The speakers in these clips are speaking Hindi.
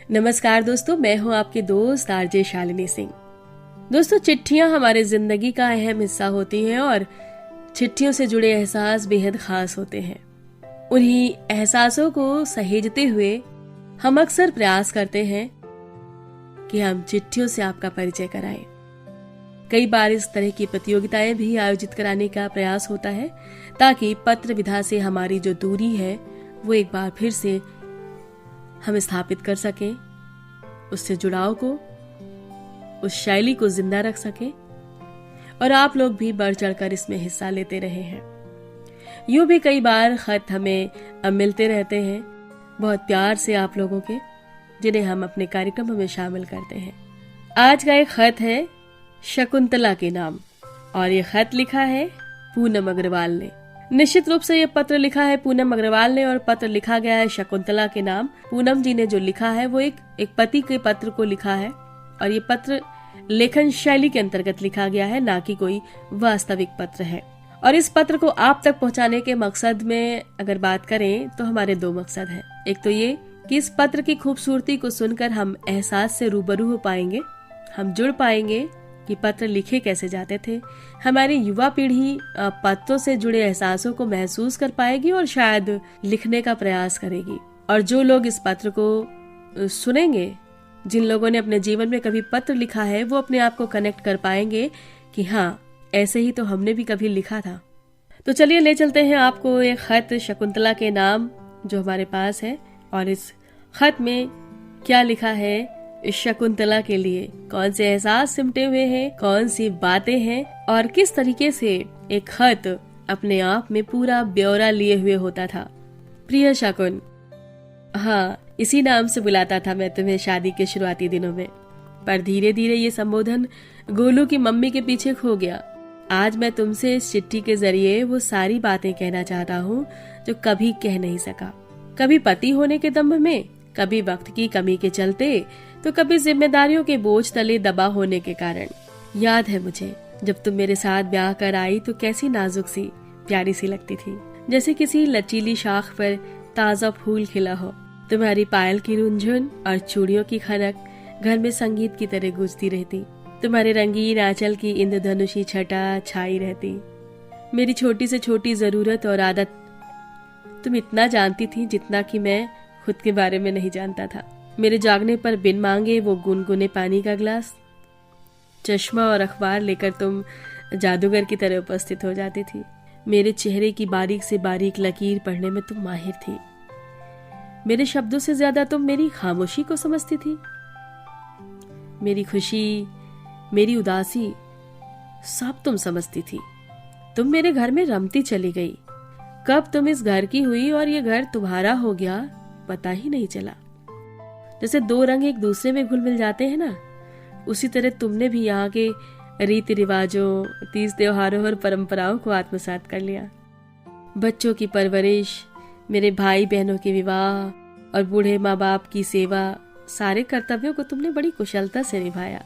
नमस्कार दोस्तों, मैं हूं आपकी दोस्त आरजे शालिनी सिंह। दोस्तों, चिट्ठियां हमारे जिंदगी का अहम हिस्सा होती हैं और चिट्ठियों से जुड़े एहसास बेहद खास होते हैं। उन्हीं एहसासों को सहेजते हुए हम अक्सर प्रयास करते हैं कि हम चिट्ठियों से आपका परिचय कराएं। कई बार इस तरह की प्रतियोगिताएं भी आयोजित कराने का प्रयास होता है ताकि पत्र विधा से हमारी जो दूरी है वो एक बार फिर से हम स्थापित कर सकें, उससे जुड़ाव को, उस शैली को जिंदा रख सकें और आप लोग भी बढ़ चढ़कर इसमें हिस्सा लेते रहे हैं। यूं भी कई बार खत हमें मिलते रहते हैं, बहुत प्यार से आप लोगों के, जिन्हें हम अपने कार्यक्रमों में शामिल करते हैं। आज का एक खत है शकुंतला के नाम और ये खत लिखा है पूनम अग्रवाल ने। निश्चित रूप से ये पत्र लिखा है पूनम अग्रवाल ने और पत्र लिखा गया है शकुंतला के नाम। पूनम जी ने जो लिखा है वो एक पति के पत्र को लिखा है और ये पत्र लेखन शैली के अंतर्गत लिखा गया है, ना कि कोई वास्तविक पत्र है। और इस पत्र को आप तक पहुंचाने के मकसद में अगर बात करें तो हमारे दो मकसद हैं। एक तो ये कि इस पत्र की खूबसूरती को सुनकर हम एहसास से रूबरू हो पाएंगे, हम जुड़ पाएंगे कि पत्र लिखे कैसे जाते थे। हमारी युवा पीढ़ी पत्रों से जुड़े एहसासों को महसूस कर पाएगी और शायद लिखने का प्रयास करेगी। और जो लोग इस पत्र को सुनेंगे, जिन लोगों ने अपने जीवन में कभी पत्र लिखा है, वो अपने आप को कनेक्ट कर पाएंगे कि हाँ, ऐसे ही तो हमने भी कभी लिखा था। तो चलिए ले चलते हैं आपको एक खत शकुंतला के नाम जो हमारे पास है और इस खत में क्या लिखा है इस शकुंतला के लिए, कौन से एहसास सिमटे हुए हैं, कौन सी बातें हैं और किस तरीके से एक खत अपने आप में पूरा ब्यौरा लिए हुए होता था। प्रिय शकुन, हाँ, इसी नाम से बुलाता था मैं तुम्हें शादी के शुरुआती दिनों में, पर धीरे धीरे ये संबोधन गोलू की मम्मी के पीछे खो गया। आज मैं तुमसे इस चिट्ठी के जरिए वो सारी बातें कहना चाहता हूँ जो कभी कह नहीं सका, कभी पति होने के दम्भ में, कभी वक्त की कमी के चलते, तो कभी जिम्मेदारियों के बोझ तले दबा होने के कारण। याद है मुझे जब तुम मेरे साथ ब्याह कर आई तो कैसी नाजुक सी प्यारी सी लगती थी, जैसे किसी लचीली शाख पर ताजा फूल खिला हो। तुम्हारी पायल की रुंझुन और चूड़ियों की खनक घर में संगीत की तरह गूंजती रहती। तुम्हारे रंगीन आंचल की इंद्रधनुषी छटा छाई रहती। मेरी छोटी से छोटी जरूरत और आदत तुम इतना जानती थी जितना कि मैं खुद के बारे में नहीं जानता था। मेरे जागने पर बिन मांगे वो गुनगुने पानी का गिलास, चश्मा और अखबार लेकर तुम जादूगर की तरह उपस्थित हो जाती थी। मेरे चेहरे की बारीक से बारीक लकीर पढ़ने में तुम माहिर थी। मेरे शब्दों से ज्यादा तुम मेरी खामोशी को समझती थी। मेरी खुशी, मेरी उदासी सब तुम समझती थी। तुम मेरे घर में रमती चली गई। कब तुम इस घर की हुई और ये घर तुम्हारा हो गया पता ही नहीं चला। जैसे दो रंग एक दूसरे में घुल मिल जाते हैं ना, उसी तरह तुमने भी यहाँ के रीति रिवाजों, तीज त्योहारों और परंपराओं को आत्मसात कर लिया। बच्चों की परवरिश, मेरे भाई बहनों के विवाह और बूढ़े माँ बाप की सेवा, सारे कर्तव्यों को तुमने बड़ी कुशलता से निभाया।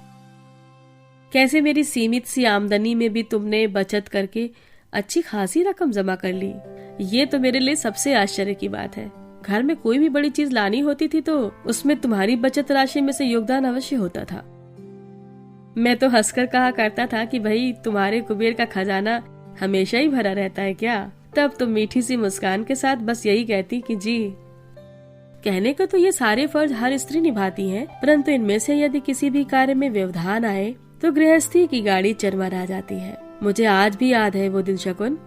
कैसे मेरी सीमित सी आमदनी में भी तुमने बचत करके अच्छी खासी रकम जमा कर ली। ये तो मेरे लिए सबसे आश्चर्य की बात है। घर में कोई भी बड़ी चीज लानी होती थी तो उसमें तुम्हारी बचत राशि में से योगदान अवश्य होता था। मैं तो हंसकर कहा करता था कि भाई तुम्हारे कुबेर का खजाना हमेशा ही भरा रहता है क्या? तब तुम मीठी सी मुस्कान के साथ बस यही कहती कि जी। कहने को तो ये सारे फर्ज हर स्त्री निभाती है, परंतु इनमें से यदि किसी भी कार्य में व्यवधान आए तो गृहस्थी की गाड़ी चरमरा जाती है। मुझे आज भी याद है वो दिन शकुन,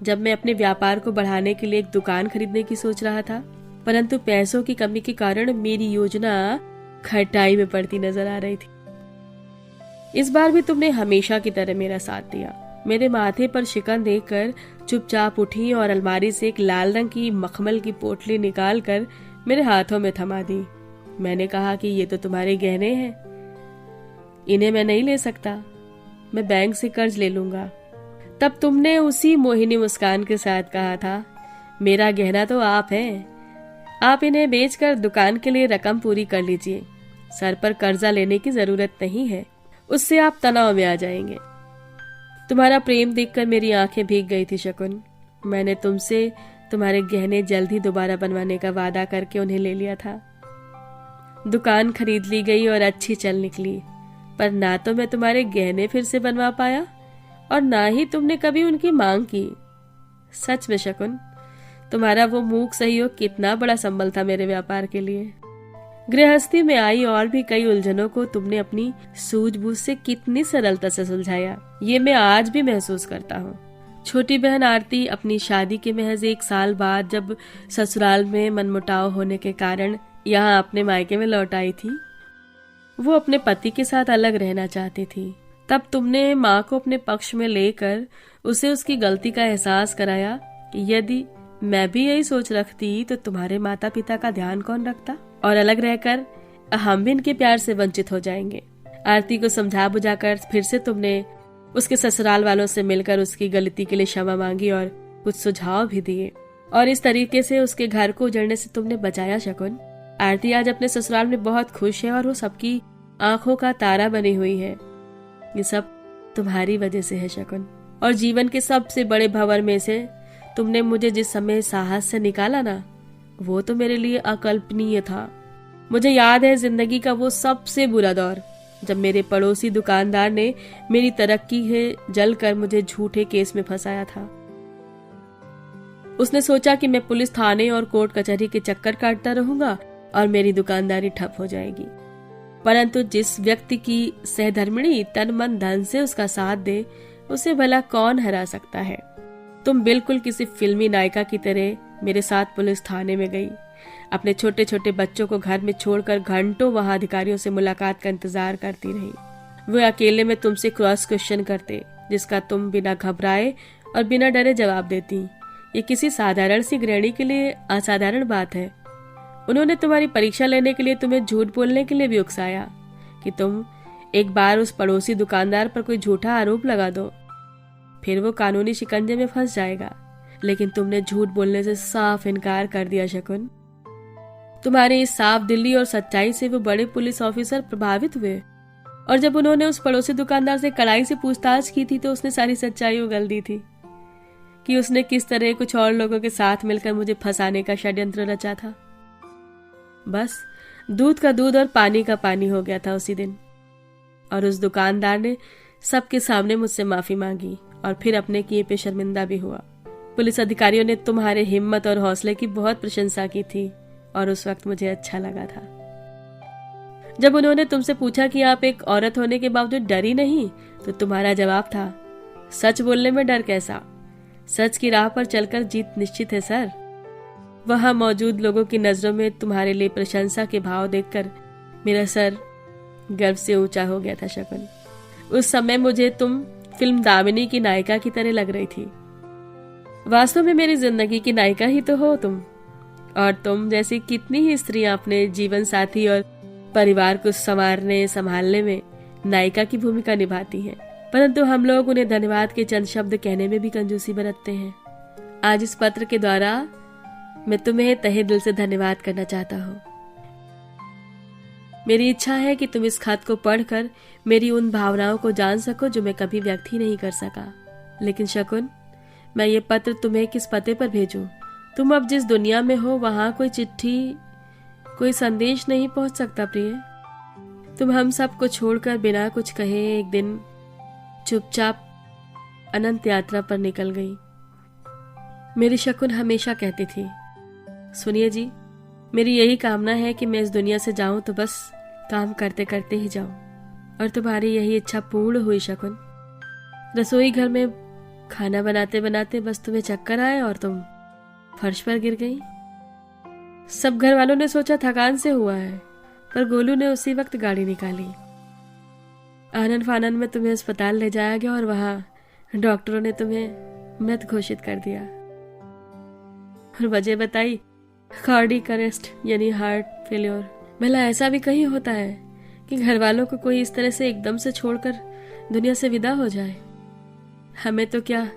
जब मैं अपने व्यापार को बढ़ाने के लिए एक दुकान खरीदने की सोच रहा था, परंतु पैसों की कमी के कारण मेरी योजना खटाई में पड़ती नजर आ रही थी। इस बार भी तुमने हमेशा की तरह मेरा साथ दिया। मेरे माथे पर शिकन देकर चुपचाप उठी और अलमारी से एक लाल रंग की मखमल की पोटली निकाल कर मेरे हाथों में थमा दी। मैंने कहा कि ये तो तुम्हारे गहने हैं, इन्हें मैं नहीं ले सकता, मैं बैंक से कर्ज ले लूंगा। तब तुमने उसी मोहिनी मुस्कान के साथ कहा था, मेरा गहना तो आप हैं, आप इन्हें बेचकर दुकान के लिए रकम पूरी कर लीजिए। सर पर कर्जा लेने की जरूरत नहीं है, उससे आप तनाव में आ जाएंगे। तुम्हारा प्रेम देखकर मेरी आंखें भीग गई थी शकुन। मैंने तुमसे तुम्हारे गहने जल्द ही दोबारा बनवाने का वादा करके उन्हें ले लिया था। दुकान खरीद ली गई और अच्छी चल निकली, पर ना तो मैं तुम्हारे गहने फिर से बनवा पाया और ना ही तुमने कभी उनकी मांग की। सच में शकुन, तुम्हारा वो मूक सहयोग कितना बड़ा संबल था मेरे व्यापार के लिए। गृहस्थी में आई और भी कई उलझनों को तुमने अपनी सूझबूझ से कितनी सरलता से सुलझाया, ये मैं आज भी महसूस करता हूँ। छोटी बहन आरती अपनी शादी के महज 1 साल बाद जब ससुराल में मनमुटाव होने के कारण यहाँ अपने मायके में लौट आई थी, वो अपने पति के साथ अलग रहना चाहती थी। तब तुमने माँ को अपने पक्ष में लेकर उसे उसकी गलती का एहसास कराया कि यदि मैं भी यही सोच रखती तो तुम्हारे माता पिता का ध्यान कौन रखता और अलग रहकर हम भी इनके प्यार से वंचित हो जाएंगे। आरती को समझा बुझाकर फिर से तुमने उसके ससुराल वालों से मिलकर उसकी गलती के लिए क्षमा मांगी और कुछ सुझाव भी दिए, और इस तरीके से उसके घर को उजड़ने से तुमने बचाया। शकुन, आरती आज अपने ससुराल में बहुत खुश है और वो सबकी आंखों का तारा बनी हुई है। ये सब तुम्हारी वजह से है शकुन, और जीवन के सबसे बड़े भंवर में से तुमने मुझे जिस समय साहस से निकाला ना, वो तो मेरे लिए अकल्पनीय था। मुझे याद है जिंदगी का वो सबसे बुरा दौर जब मेरे पड़ोसी दुकानदार ने मेरी तरक्की है जलकर मुझे झूठे केस में फंसाया था। उसने सोचा कि मैं पुलिस थाने और कोर्ट कचहरी के चक्कर काटता रहूंगा और मेरी दुकानदारी ठप हो जाएगी, परंतु जिस व्यक्ति की सहधर्मिणी तन मन धन से उसका साथ दे, उसे भला कौन हरा सकता है। तुम बिल्कुल किसी फिल्मी नायिका की तरह मेरे साथ पुलिस थाने में गई, अपने छोटे छोटे बच्चों को घर में छोड़कर घंटों वहां अधिकारियों से मुलाकात का इंतजार करती रही। वो अकेले में तुमसे क्रॉस क्वेश्चन करते, जिसका तुम बिना घबराए और बिना डरे जवाब देती। ये किसी साधारण सी गृहिणी के लिए असाधारण बात है। उन्होंने तुम्हारी परीक्षा लेने के लिए तुम्हें झूठ बोलने के लिए भी उकसाया कि तुम एक बार उस पड़ोसी दुकानदार पर कोई झूठा आरोप लगा दो, फिर वो कानूनी शिकंजे में फंस जाएगा। लेकिन तुमने झूठ बोलने से साफ इनकार कर दिया शकुन। तुम्हारी इस साफ दिली और सच्चाई से वो बड़े पुलिस ऑफिसर प्रभावित हुए, और जब उन्होंने उस पड़ोसी दुकानदार से कड़ाई से पूछताछ की थी तो उसने सारी सच्चाई उगल दी थी कि उसने किस तरह कुछ और लोगों के साथ मिलकर मुझे फंसाने का षड्यंत्र रचा था। बस दूध का दूध और पानी का पानी हो गया था उसी दिन, और उस दुकानदार ने सबके सामने मुझसे माफी मांगी और फिर अपने किए पे शर्मिंदा भी हुआ। पुलिस अधिकारियों ने तुम्हारे हिम्मत और हौसले की बहुत प्रशंसा की थी और उस वक्त मुझे अच्छा लगा था। जब उन्होंने तुमसे पूछा कि आप एक औरत होने के बावजूद डरी नहीं, तो तुम्हारा जवाब था, सच बोलने में डर कैसा, सच की राह पर चलकर जीत निश्चित है सर। वहां मौजूद लोगों की नजरों में तुम्हारे लिए प्रशंसा के भाव देखकर मेरा सर गर्व से ऊंचा हो गया था शकुन। उस समय मुझे तुम फिल्म दामिनी की नायिका की तरह लग रही थी। वास्तव में मेरी जिंदगी की नायिका ही तो हो तुम, और तुम जैसी कितनी ही स्त्रियां अपने जीवन साथी और परिवार को संवारने संभालने में नायिका की भूमिका निभाती हैं, परंतु हम लोग उन्हें धन्यवाद के चंद शब्द कहने में भी कंजूसी बरतते हैं। आज इस पत्र के द्वारा मैं तुम्हें तहे दिल से धन्यवाद करना चाहता हूँ। मेरी इच्छा है कि तुम इस खत को पढ़कर मेरी उन भावनाओं को जान सको जो मैं कभी व्यक्त ही नहीं कर सका। लेकिन शकुन, मैं ये पत्र तुम्हें किस पते पर भेजूं? तुम अब जिस दुनिया में हो वहां कोई चिट्ठी, कोई संदेश नहीं पहुंच सकता प्रिय। तुम हम सब को छोड़कर बिना कुछ कहे एक दिन चुपचाप अनंत यात्रा पर निकल गई। मेरी शकुन हमेशा कहती थी, सुनिए जी, मेरी यही कामना है कि मैं इस दुनिया से जाऊं तो बस काम करते करते ही जाऊं, और तुम्हारी यही इच्छा पूर्ण हुई शकुन। रसोई घर में खाना बनाते बनाते बस तुम्हें चक्कर आए और तुम फर्श पर गिर गई। सब घर वालों ने सोचा थकान से हुआ है, पर गोलू ने उसी वक्त गाड़ी निकाली। आनन फानन में तुम्हें अस्पताल ले जाया गया और वहां डॉक्टरों ने तुम्हें मृत घोषित कर दिया। और वजह बताई, कार्डियक अरेस्ट यानी हार्ट फेल्योर। भला ऐसा भी कहीं होता है कि घर वालों को कोई इस तरह से एकदम से छोड़कर दुनिया से विदा हो जाए? हमें तो क्या,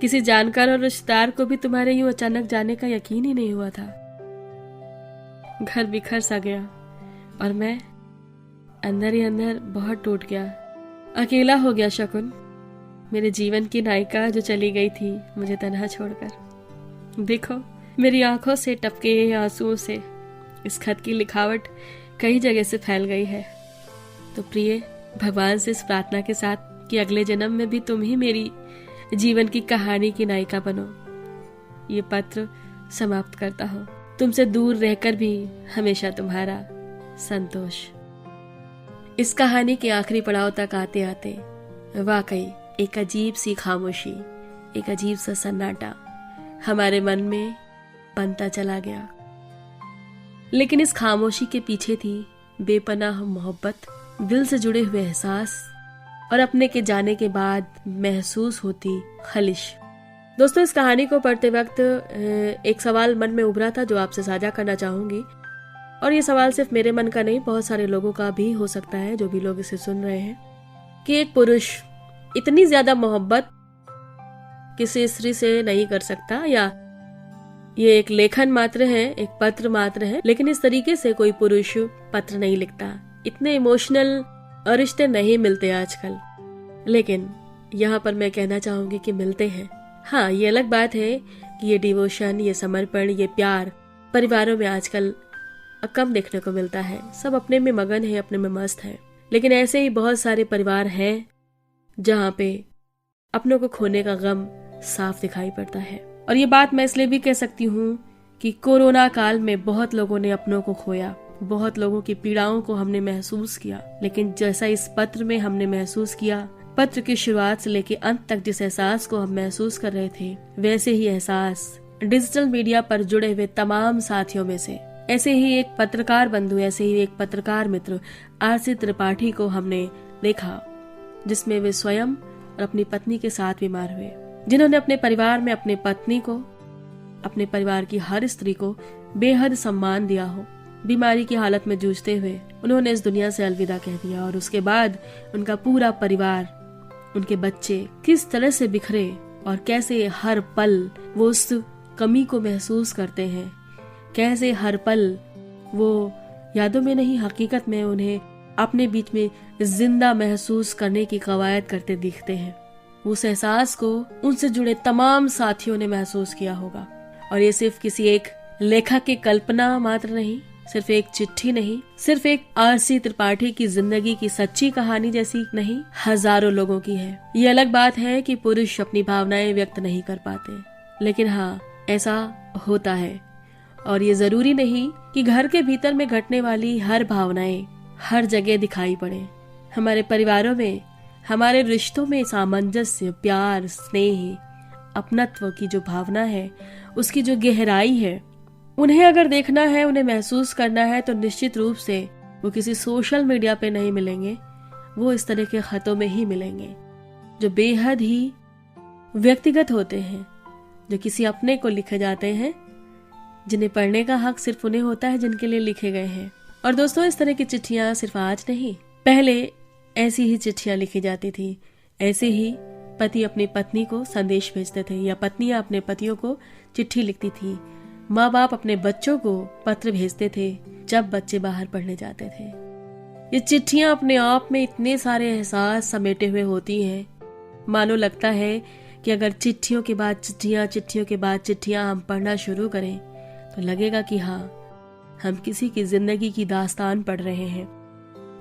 किसी जानकार और रिश्तेदार को भी तुम्हारे यूं अचानक जाने का यकीन ही नहीं हुआ था। घर बिखर सा गया और मैं अंदर ही अंदर बहुत टूट गया, अकेला हो गया शकुन। मेरे जीवन की नायिका जो चली गई थी मुझे तन्हा छोड़कर। देखो, मेरी आंखों से टपके आंसुओं से इस खत की लिखावट कई जगह से फैल गई है। तो प्रिय, भगवान से इस प्रार्थना के साथ कि अगले जन्म में भी तुम ही मेरी जीवन की कहानी की नायिका बनो, ये पत्र समाप्त करता हूँ। तुमसे दूर रहकर भी हमेशा तुम्हारा संतोष। इस कहानी के आखिरी पड़ाव तक आते आते वाकई एक अजीब सी खामोशी, एक अजीब सा सन्नाटा हमारे मन में बनता चला गया। लेकिन इस खामोशी के पीछे थी बेपनाह मोहब्बत, दिल से जुड़े हुए एहसास और अपने के जाने के बाद महसूस होती खलिश। दोस्तों, इस कहानी को पढ़ते वक्त एक सवाल मन में उभरा था जो आपसे साझा करना चाहूंगी। और ये सवाल सिर्फ मेरे मन का नहीं, बहुत सारे लोगों का भी हो सकता है जो भी लोग इसे सुन रहे हैं, कि एक पुरुष इतनी ज्यादा मोहब्बत किसी स्त्री से नहीं कर सकता, या ये एक लेखन मात्र है, एक पत्र मात्र है, लेकिन इस तरीके से कोई पुरुष पत्र नहीं लिखता। इतने इमोशनल रिश्ते नहीं मिलते आजकल। लेकिन यहाँ पर मैं कहना चाहूंगी कि मिलते हैं। हाँ, ये अलग बात है कि ये डिवोशन, ये समर्पण, ये प्यार परिवारों में आजकल कम देखने को मिलता है। सब अपने में मगन है, अपने में मस्त है। लेकिन ऐसे ही बहुत सारे परिवार हैं जहाँ पे अपनों को खोने का गम साफ दिखाई पड़ता है। और ये बात मैं इसलिए भी कह सकती हूँ कि कोरोना काल में बहुत लोगों ने अपनों को खोया, बहुत लोगों की पीड़ाओं को हमने महसूस किया। लेकिन जैसा इस पत्र में हमने महसूस किया, पत्र की शुरुआत से लेकर अंत तक जिस एहसास को हम महसूस कर रहे थे, वैसे ही एहसास डिजिटल मीडिया पर जुड़े हुए तमाम साथियों में से, ऐसे ही एक पत्रकार बंधु, ऐसे ही एक पत्रकार मित्र आरसी त्रिपाठी को हमने देखा, जिसमें वे स्वयं और अपनी पत्नी के साथ बीमार हुए, जिन्होंने अपने परिवार में अपने पत्नी को, अपने परिवार की हर स्त्री को बेहद सम्मान दिया हो। बीमारी की हालत में जूझते हुए उन्होंने इस दुनिया से अलविदा कह दिया। और उसके बाद उनका पूरा परिवार, उनके बच्चे किस तरह से बिखरे और कैसे हर पल वो उस कमी को महसूस करते हैं, कैसे हर पल वो यादों में नहीं हकीकत में उन्हें अपने बीच में जिंदा महसूस करने की कवायद करते दिखते हैं। उस एहसास को उनसे जुड़े तमाम साथियों ने महसूस किया होगा। और ये सिर्फ किसी एक लेखक की कल्पना मात्र नहीं, सिर्फ एक चिट्ठी नहीं, सिर्फ एक आरसी त्रिपाठी की जिंदगी की सच्ची कहानी जैसी नहीं, हजारों लोगों की है। ये अलग बात है कि पुरुष अपनी भावनाएं व्यक्त नहीं कर पाते, लेकिन हाँ, ऐसा होता है। और ये जरूरी नहीं कि घर के भीतर में घटने वाली हर भावनाएं हर जगह दिखाई पड़े। हमारे परिवारों में, हमारे रिश्तों में सामंजस्य, प्यार, स्नेह, अपनत्व की जो भावना है, उसकी जो गहराई है, उन्हें अगर देखना है, उन्हें महसूस करना है, तो निश्चित रूप से वो किसी सोशल मीडिया पे नहीं मिलेंगे, वो इस तरह के खतों में ही मिलेंगे जो बेहद ही व्यक्तिगत होते हैं, जो किसी अपने को लिखे जाते हैं, जिन्हें पढ़ने का हक सिर्फ उन्हें होता है जिनके लिए लिखे गए हैं। और दोस्तों, इस तरह की चिट्ठियां सिर्फ आज नहीं, पहले ऐसी ही चिट्ठियां लिखी जाती थी। ऐसे ही पति अपनी पत्नी को संदेश भेजते थे, या पत्नियां अपने पतियों को चिट्ठी लिखती थी। माँ बाप अपने बच्चों को पत्र भेजते थे जब बच्चे बाहर पढ़ने जाते थे। ये चिट्ठियां अपने आप में इतने सारे एहसास समेटे हुए होती हैं, मानो लगता है कि अगर चिट्ठियों के बाद चिट्ठियां, चिट्ठियों के बाद चिट्ठियां हम पढ़ना शुरू करें तो लगेगा कि हाँ, हम किसी की जिंदगी की दास्तान पढ़ रहे हैं,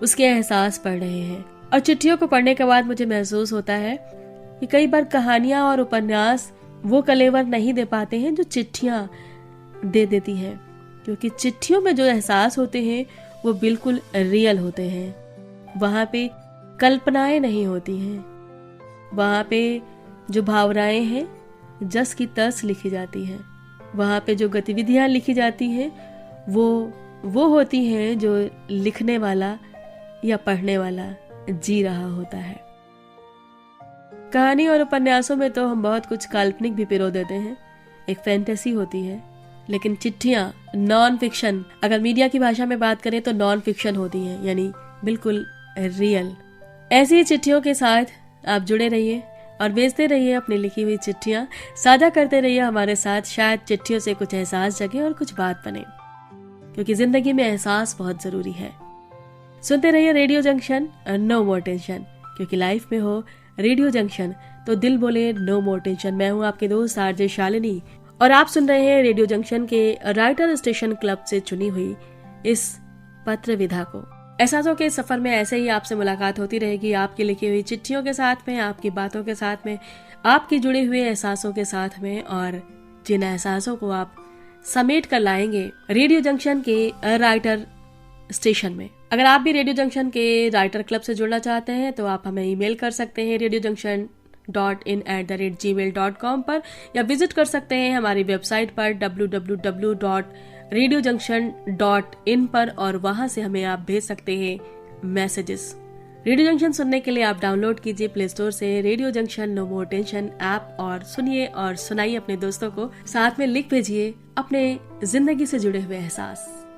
उसके एहसास पढ़ रहे हैं। और चिट्ठियों को पढ़ने के बाद मुझे महसूस होता है कि कई बार कहानियां और उपन्यास वो कलेवर नहीं दे पाते हैं जो चिट्ठियां दे देती हैं, क्योंकि चिट्ठियों में जो एहसास होते हैं वो बिल्कुल रियल होते हैं। वहां पे कल्पनाएं नहीं होती हैं, वहां पे जो भावनाएं हैं जस की तस लिखी जाती हैं, वहां पे जो गतिविधियां लिखी जाती हैं वो होती हैं जो लिखने वाला या पढ़ने वाला जी रहा होता है। कहानी और उपन्यासों में तो हम बहुत कुछ काल्पनिक भी पिरो देते हैं, एक फैंटेसी होती है, लेकिन चिट्ठियां नॉन फिक्शन, अगर मीडिया की भाषा में बात करें तो नॉन फिक्शन होती हैं, यानी बिल्कुल रियल। ऐसी ही चिट्ठियों के साथ आप जुड़े रहिए और भेजते रहिए अपनी लिखी हुई चिट्ठियां, साझा करते रहिए हमारे साथ। शायद चिट्ठियों से कुछ एहसास जगे और कुछ बात बने, क्योंकि जिंदगी में एहसास बहुत जरूरी है। सुनते रहिए radio junction, no more tension, क्योंकि लाइफ में हो रेडियो जंक्शन तो दिल बोले नो मोर टेंशन। मैं हूं आपके दोस्त आरजे शालिनी और आप सुन रहे हैं रेडियो जंक्शन के राइटर स्टेशन क्लब से चुनी हुई इस पत्र विधा को। एहसासों के सफर में ऐसे ही आपसे मुलाकात होती रहेगी, आपकी लिखी हुई चिट्ठियों के साथ में, आपकी बातों के साथ में, आपके जुड़े हुए एहसासों के साथ में, और जिन एहसासों को आप समेट कर लाएंगे रेडियो जंक्शन के राइटर स्टेशन में। अगर आप भी रेडियो जंक्शन के राइटर क्लब से जुड़ना चाहते हैं तो आप हमें ईमेल कर सकते हैं radiojunction.in@gmail.com पर, या विजिट कर सकते हैं हमारी वेबसाइट पर www.radiojunction.in पर, और वहां से हमें आप भेज सकते हैं मैसेजेस। रेडियो जंक्शन सुनने के लिए आप डाउनलोड कीजिए प्ले स्टोर से radio junction no more tension app, और सुनिए और सुनाइए अपने दोस्तों को। साथ में लिख भेजिए अपने जिंदगी से जुड़े हुए एहसास।